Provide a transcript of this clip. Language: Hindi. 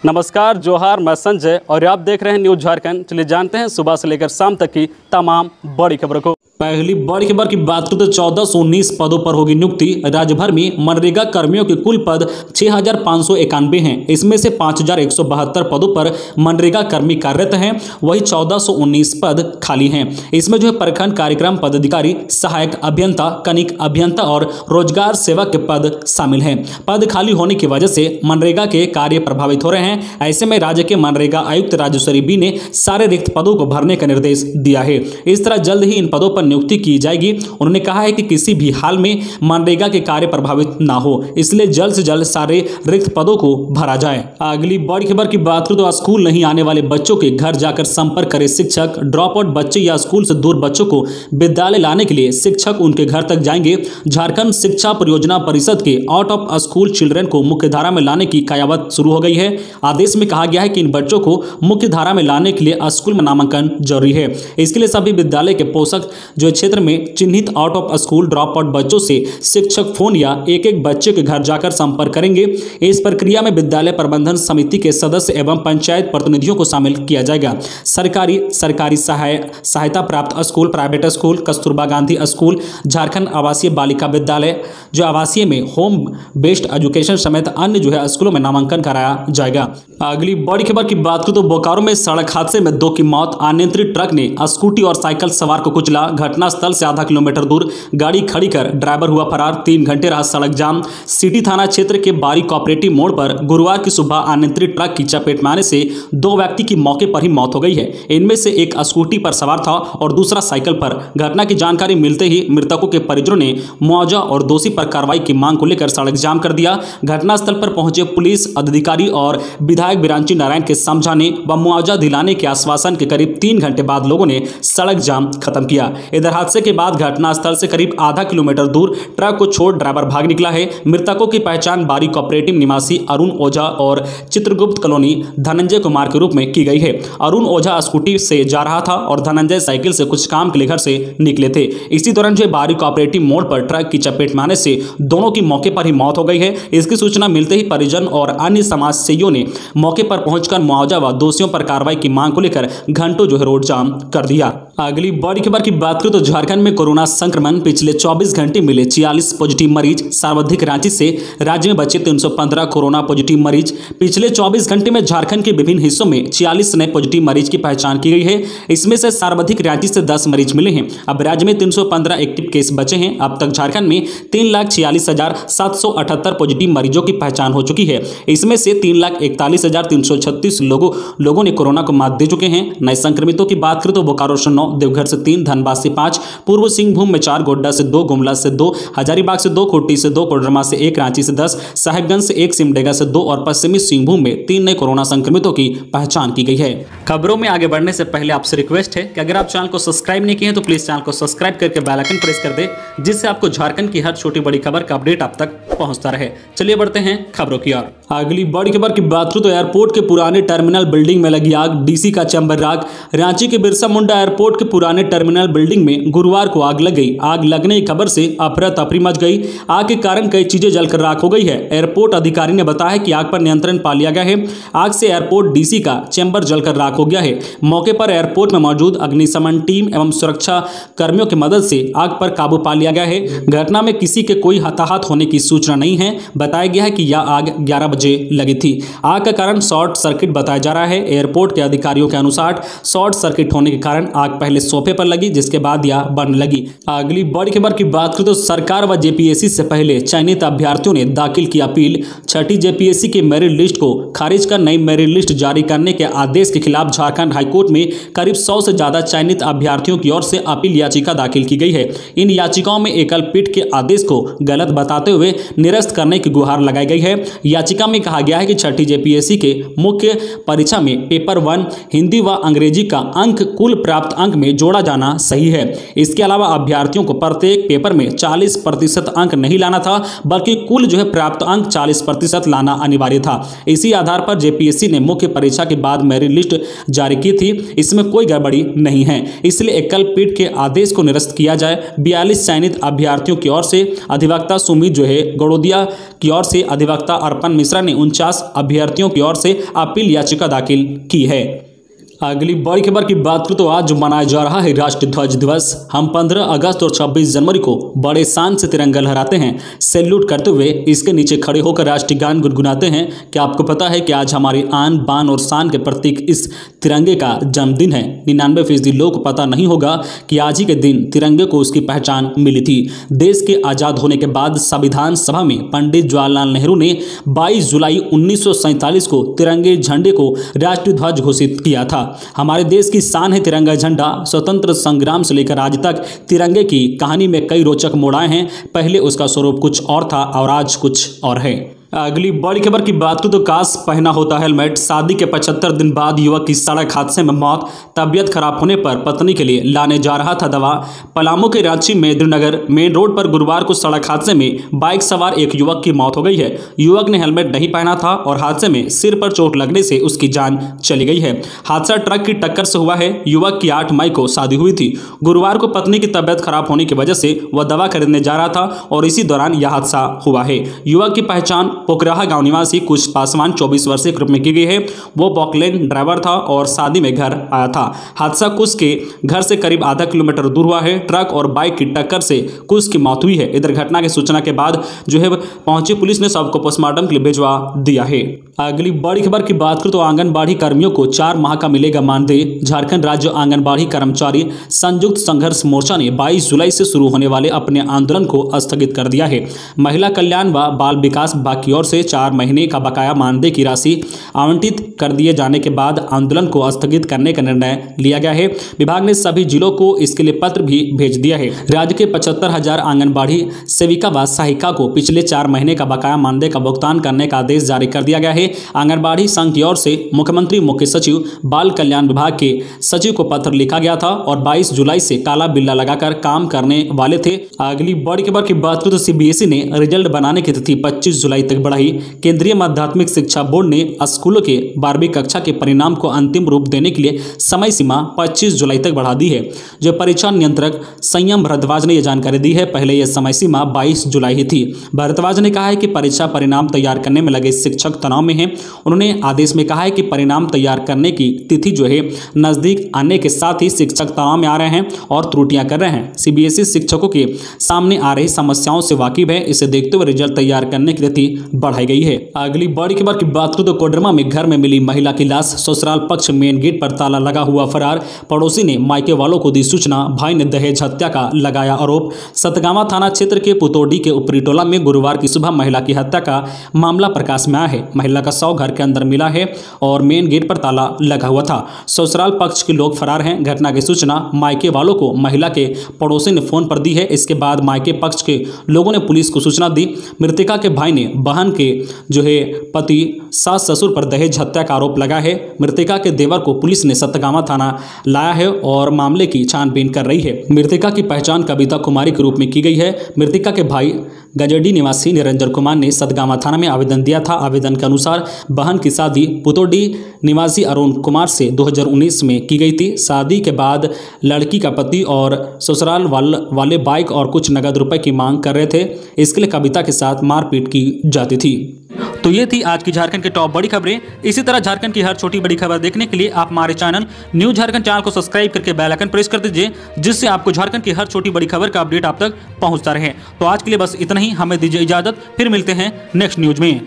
नमस्कार, जोहार, मैं संजय और आप देख रहे हैं न्यूज झारखंड। चलिए जानते हैं सुबह से लेकर शाम तक की तमाम बड़ी खबरों को। पहली बड़ी खबर की बात करें तो 1419 पदों पर होगी नियुक्ति। राज्य भर में मनरेगा कर्मियों के कुल पद 6591 हैं। इसमें से 5172 पदों पर मनरेगा कर्मी कार्यरत हैं, वही 1419 पद खाली हैं। इसमें जो है प्रखंड कार्यक्रम पदाधिकारी, सहायक अभियंता, कनिक अभियंता और रोजगार सेवक के पद शामिल हैं। पद खाली होने की वजह से मनरेगा के कार्य प्रभावित हो रहे हैं। ऐसे में राज्य के मनरेगा आयुक्त राजेश्वरी बी ने सारे रिक्त पदों को भरने का निर्देश दिया है। इस तरह जल्द ही इन पदों पर नियुक्ति की जाएगी। उन्होंने कहा है कि किसी भी हाल में मनरेगा के कार्य प्रभावित ना हो, इसलिए जल्द से जल्द सारे रिक्त पदों को भरा जाए। अगली बड़ी खबर की बात करें तो स्कूल नहीं आने वाले बच्चों के घर जाकर संपर्क करे शिक्षक। ड्रॉप आउट बच्चे या स्कूल से दूर बच्चों को विद्यालय लाने के लिए शिक्षक उनके घर तक जाएंगे। झारखंड शिक्षा परियोजना परिषद के आउट ऑफ स्कूल चिल्ड्रन को मुख्य धारा में लाने की कयावत शुरू हो गई है। आदेश में कहा गया है कि इन बच्चों को मुख्य धारा में लाने के लिए स्कूल में नामांकन जरूरी है। इसके लिए सभी विद्यालय के पोषक जो क्षेत्र में चिन्हित out of school drop out बच्चों से शिक्षक फोन या एक एक बच्चे के घर जाकर संपर्क करेंगे। इस प्रक्रिया में विद्यालय प्रबंधन समिति के सदस्य एवं पंचायत प्रतिनिधियों को शामिल किया जाएगा। सरकारी सहायता प्राप्त school, private school, Kasturba Gandhi school, Jharkhand आवासीय बालिका विद्यालय, जो आवासीय में होम बेस्ड एजुकेशन समेत अन्य जो है स्कूलों में नामांकन कराया जाएगा। अगली बड़ी खबर की बात करें तो बोकारो में सड़क हादसे में 2 की मौत। अनियंत्रित ट्रक ने स्कूटी और साइकिल सवार को कुचला। घटनास्थल से आधा किलोमीटर दूर गाड़ी खड़ी कर ड्राइवर हुआ फरार। 3 घंटे रहा सड़क जाम। सिटी थाना क्षेत्र के बारी कोऑपरेटिव मोड़ पर गुरुवार की सुबह अनियंत्रित ट्रक की चपेट में आने से 2 व्यक्ति की मौके पर ही मौत हो गई है। इनमें से एक स्कूटी पर सवार था और दूसरा साइकिल पर। घटना की जानकारी मिलते ही मृतकों के परिजनों ने मुआवजा और दोषी पर कार्रवाई की मांग को लेकर सड़क जाम कर दिया। घटनास्थल पर पहुंचे पुलिस अधिकारी और विधायक बिरांची नारायण के समझाने व मुआवजा दिलाने के आश्वासन के करीब 3 घंटे बाद लोगों ने सड़क जाम खत्म किया। इधर हादसे के बाद घटनास्थल से करीब आधा किलोमीटर दूर ट्रक को छोड़ ड्राइवर भाग निकला है। मृतकों की पहचान बारी कोऑपरेटिव निवासी अरुण ओझा और चित्रगुप्त कॉलोनी धनंजय कुमार के रूप में की गई है। अरुण ओझा स्कूटी से जा रहा था और धनंजय साइकिल से कुछ काम के लिए घर से निकले थे। इसी दौरान जो बारी कोऑपरेटिव मोड़ पर ट्रक की चपेट में आने से दोनों की मौके पर ही मौत हो गई है। इसकी सूचना मिलते ही परिजन और अन्य समाज सेवियों ने मौके पर पहुंचकर मुआवजा व दोषियों पर कार्रवाई की मांग को लेकर घंटों जो है रोड जाम कर दिया। अगली बड़ी खबर की बात करें तो झारखंड में कोरोना संक्रमण पिछले 24 घंटे मिले 46 पॉजिटिव मरीज। सर्वाधिक रांची से राज्य में बचे 315 कोरोना पॉजिटिव मरीज। पिछले 24 घंटे में झारखंड के विभिन्न हिस्सों में 46 नए पॉजिटिव मरीज की पहचान की गई है। इसमें से सर्वाधिक रांची से 10 मरीज मिले हैं। अब राज्य में 315 एक्टिव केस बचे हैं। अब तक झारखंड में 3,46,778 पॉजिटिव मरीजों की पहचान हो चुकी है। इसमें से 3,41,336 लोगों ने कोरोना को मात दे चुके हैं। नए संक्रमितों की बात करें तो बोकारो से 9, देवघर से 3, धनबाद से 5, पूर्व सिंहभूम में 4, गोड्डा से 2, गुमला से 2, हजारीबाग से 2, खूंटी से 2, कोडरमा से 1, रांची से 10, साहेबगंज से 1, सिमडेगा से 2 और पश्चिमी सिंहभूम में 3 नए कोरोना संक्रमितों की पहचान की गई है। खबरों में आगे बढ़ने से पहले आपसे रिक्वेस्ट है कि अगर आप चैनल को सब्सक्राइब नहीं किए हैं तो प्लीज चैनल को सब्सक्राइब करके बेल आइकन प्रेस कर दे, जिससे आपको झारखंड की हर छोटी बड़ी खबर का अपडेट आप तक पहुंचता रहे। चलिए बढ़ते हैं खबरों की ओर। अगली बड़ी खबर की बात करें तो एयरपोर्ट के पुराने टर्मिनल बिल्डिंग में लगी आग। डीसी का चैम्बर आग। रांची के बिरसा मुंडा एयरपोर्ट के पुराने टर्मिनल बिल्डिंग में गुरुवार को आग लग गई। आग लगने की खबर से अफरा तफरी मच गई। आग के कारण कई चीजें जलकर राख हो गई है। एयरपोर्ट अधिकारी ने बताया कि आग पर नियंत्रण पा लिया गया है। आग से एयरपोर्ट डीसी का चैम्बर जलकर राख हो गया है। मौके पर एयरपोर्ट में मौजूद अग्निशमन टीम एवं सुरक्षा कर्मियों की मदद से आग पर काबू पा लिया गया है। घटना में किसी के कोई हताहत होने की सूचना नहीं है। बताया गया है कि यह आग 11 बजे लगी थी। आग का कारण शॉर्ट सर्किट बताया जा रहा है। एयरपोर्ट के अधिकारियों के अनुसार शॉर्ट सर्किट होने के कारण आग पहले सोफे पर लगी, जिसके बाद यह बढ़ने लगी। अगली बड़ी खबर की बात करें तो सरकार व जेपीएससी से पहले चयनित अभ्यर्थियों ने दाखिल की अपील। छठी जेपीएससी के मेरिट लिस्ट को खारिज कर नई मेरिट लिस्ट जारी करने के आदेश के खिलाफ झारखंड हाईकोर्ट में करीब 100 से ज्यादा चयनित अभ्यर्थियों की ओर से अपील याचिका दाखिल की गई है। इन याचिकाओं में एकल पीठ के आदेश को गलत बताते हुए निरस्त करने की गुहार लगाई गई है। याचिका में कहा गया है कि छठी जेपीएससी के मुख्य परीक्षा में पेपर 1 हिंदी व अंग्रेजी का कुल प्राप्त अंक अंक में जोड़ा जाना सही है। इसके अलावा अभ्यर्थियों को प्रत्येक पेपर में 40% अंक नहीं लाना था, बल्कि कुल प्राप्त अंक 40% लाना अनिवार्य था। इसी आधार पर जेपीएससी ने मुख्य परीक्षा के बाद मेरिट लिस्ट जारी की थी। इसमें कोई गड़बड़ी नहीं है, इसलिए एकल पीठ के आदेश को निरस्त किया जाए। 42 चयनित अभ्यर्थियों की ओर से अधिवक्ता सुमित गड़ोदिया की ओर से अधिवक्ता अर्पण मिश्रा ने 49 अभ्यर्थियों की ओर से अपील याचिका दाखिल की है। अगली बड़ी खबर की बात करें तो आज मनाया जा रहा है राष्ट्रीय ध्वज दिवस। हम 15 अगस्त और 26 जनवरी को बड़े शान से तिरंगा लहराते हैं, सैल्यूट करते हुए इसके नीचे खड़े होकर राष्ट्रीय गान गुनगुनाते हैं। क्या आपको पता है कि आज हमारी आन बान और शान के प्रतीक इस तिरंगे का जन्मदिन है। 99% लोगों को पता नहीं होगा कि आज ही के दिन तिरंगे को उसकी पहचान मिली थी। देश के आज़ाद होने के बाद संविधान सभा में पंडित जवाहरलाल नेहरू ने 22 जुलाई 1947 को तिरंगे झंडे को राष्ट्रीय ध्वज घोषित किया था। हमारे देश की शान है तिरंगा झंडा। स्वतंत्र संग्राम से लेकर आज तक तिरंगे की कहानी में कई रोचक मोड़ आए हैं। पहले उसका स्वरूप कुछ और था और आज कुछ और है। अगली बड़ी खबर की बात करें तो काश पहना होता हेलमेट। शादी के 75 दिन बाद युवक की सड़क हादसे में मौत। तबियत खराब होने पर पत्नी के लिए लाने जा रहा था दवा। पलामू के रांची मेदिनीनगर मेन रोड पर गुरुवार को सड़क हादसे में बाइक सवार एक युवक की मौत हो गई है। युवक ने हेलमेट नहीं पहना था और हादसे में सिर पर चोट लगने से उसकी जान चली गई है। हादसा ट्रक की टक्कर से हुआ है। युवक की 8 मई को शादी हुई थी। गुरुवार को पत्नी की तबियत खराब होने की वजह से वह दवा खरीदने जा रहा था और इसी दौरान यह हादसा हुआ है। युवक की पहचान पोखराहा गांव निवासी कुश पासवान 24 वर्षीय के रूप में की गई है। वो बॉकलेन ड्राइवर था और शादी में घर आया था। हादसा कुश के घर से करीब आधा किलोमीटर दूर हुआ है। ट्रक और बाइक की टक्कर से कुश की मौत हुई है। इधर घटना की सूचना के बाद पहुंची पुलिस ने शव को पोस्टमार्टम के लिए भिजवा दिया है। अगली बड़ी खबर की बात करें तो आंगनबाड़ी कर्मियों को 4 माह का मिलेगा मानदेय। झारखंड राज्य आंगनबाड़ी कर्मचारी संयुक्त संघर्ष मोर्चा ने 22 जुलाई से शुरू होने वाले अपने आंदोलन को स्थगित कर दिया है। महिला कल्याण व बाल विकास विभाग की ओर से 4 महीने का बकाया मानदेय की राशि आवंटित कर दिए जाने के बाद आंदोलन को स्थगित करने का निर्णय लिया गया है। विभाग ने सभी जिलों को इसके लिए पत्र भी भेज दिया है। राज्य के 75,000 आंगनबाड़ी सेविका व सहायिका को पिछले 4 महीने का बकाया मानदेय का भुगतान करने का आदेश जारी कर दिया गया है। आंगनबाड़ी संघ की ओर से मुख्यमंत्री मुख्य सचिव बाल कल्याण विभाग के सचिव को पत्र लिखा गया था और 22 जुलाई से काला बिल्ला लगाकर काम करने वाले थे। अगली बड़ी खबर की बात करें तो सीबीएसई ने रिजल्ट बनाने की तिथि 25 जुलाई तक बढ़ाई। केंद्रीय माध्यमिक शिक्षा बोर्ड ने स्कूलों के 12वीं कक्षा के परिणाम को अंतिम रूप देने के लिए समय सीमा 25 जुलाई तक बढ़ा दी है। जो परीक्षा नियंत्रक संयम भारद्वाज ने यह जानकारी दी है। पहले यह समय सीमा 22 जुलाई ही थी। भारद्वाज ने कहा है कि परीक्षा परिणाम तैयार करने में लगे शिक्षक तनाव में हैं। उन्होंने आदेश में कहा है कि परिणाम तैयार करने की तिथि नजदीक आने के साथ ही शिक्षक तनाव में आ रहे हैं और त्रुटियां कर रहे हैं। सीबीएसई शिक्षकों के सामने आ रही समस्याओं से वाकिफ है। इसे देखते हुए रिजल्ट तैयार करने की तिथि बढ़ाई गई है। अगली बड़ी खबर की बात करें तो कोडरमा में घर में मिली महिला की लाश। ससुराल पक्ष मेन गेट पर ताला लगा हुआ फरार। पड़ोसी ने मायके वालों को दी सूचना। भाई ने दहेज हत्या का लगाया आरोप। सतगावा थाना क्षेत्र के पुतौडी के ऊपरी टोला में गुरुवार की सुबह महिला की हत्या का मामला प्रकाश में आया है। महिला का शव घर के अंदर मिला है और मेन गेट पर ताला लगा हुआ था। ससुराल पक्ष के लोग फरार हैं। घटना की सूचना मायके वालों को महिला के पड़ोसी ने फोन पर दी है। इसके बाद मायके पक्ष के लोगों ने पुलिस को सूचना दी। मृतका के भाई ने बहन के पति सास ससुर पर दहेज हत्या का आरोप लगा है। मृतका के देवर को पुलिस ने सतगावा थाना लाया है और मामले की छानबीन कर रही है। मृतका की पहचान कविता कुमारी के रूप में की गई है। मृतका के भाई गजेडी निवासी निरंजन कुमार ने सतगावा थाना में आवेदन दिया था। आवेदन के अनुसार बहन की शादी पुतौडी निवासी अरुण कुमार से 2019 में की गई थी। शादी के बाद लड़की का पति और ससुराल वाले बाइक और कुछ नगद रुपए की मांग कर रहे थे। इसके लिए कविता के साथ मारपीट की जाती थी। तो ये थी आज की झारखंड की टॉप बड़ी खबरें। इसी तरह झारखंड की हर छोटी बड़ी खबर देखने के लिए आप हमारे चैनल न्यूज झारखंड चैनल को सब्सक्राइब करके बेल आइकन प्रेस कर दीजिए, जिससे आपको झारखंड की हर छोटी बड़ी खबर का अपडेट आप तक पहुंचता रहे। तो आज के लिए बस इतना ही। हमें दीजिए इजाजत, फिर मिलते हैं नेक्स्ट न्यूज में।